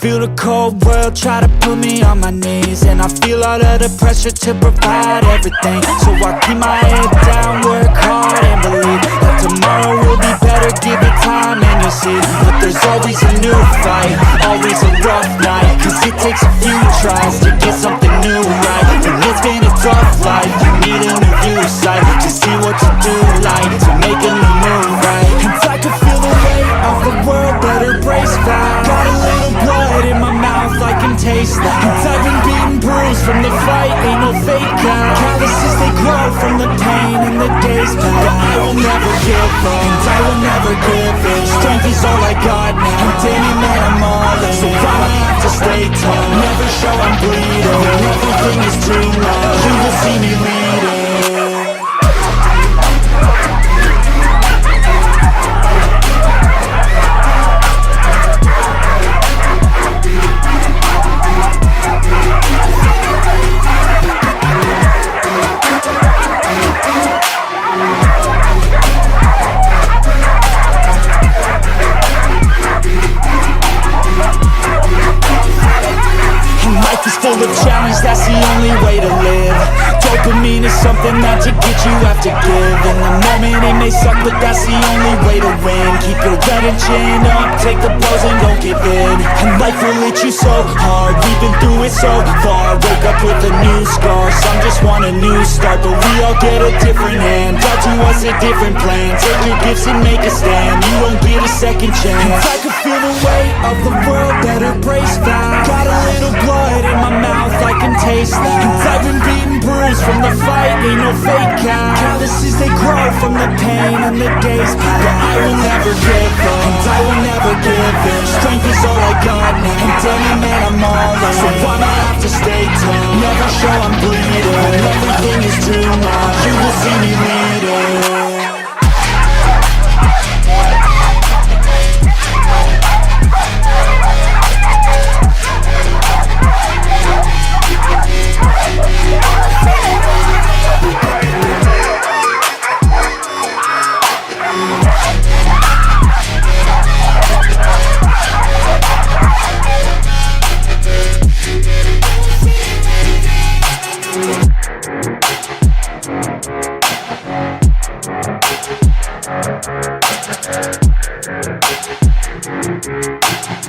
Feel the cold world try to put me on my knees, and I feel all of the pressure to provide everything. So I keep my head down, work hard and believe that tomorrow will be better, give it time and you'll see. But there's always a new fight, always a rough night, cause it takes a few tries to get something new right. And it's been a tough life, you need a new view sight to see what you do like, to make a new move right. And I can feel the weight of the world, better brace fast. Got a little blood in my mouth, I can taste that. And I've been beaten, bruised from the fight, ain't no fake out. Calluses, they grow from the pain and the days pass. But I will never give up, and I will never give in. Strength is all I got now, and damn it man, I'm all in. So I'ma have to stay tall, never show I'm bleeding. When everything is too long, you will see me leading. Full of challenge, that's the only way to live. Dopamine is something that to get you have to give. In the moment it may suck, but that's the only way to win. Keep your head and chin up, take the blows and don't give in. And life will hit you so hard, we've been through it so far. Wake up with a new scar, some just want a new start. But we all get a different hand, God to us a different plan. Take your gifts and make a stand, you won't get a second chance. And I can feel the weight of the world, better brace fast. Got a little blood in my mouth, I can taste that. And I've been beaten, bruised from the fight, ain't no fake out. Calluses, they grow from the pain and the days pass. But I will never give up, and I will never give in. Strength is all I got now, and damn it man, I'm all in. So I'ma have to stay tall, never show I'm bleeding. When everything is too much, you will see me leading. Thank you.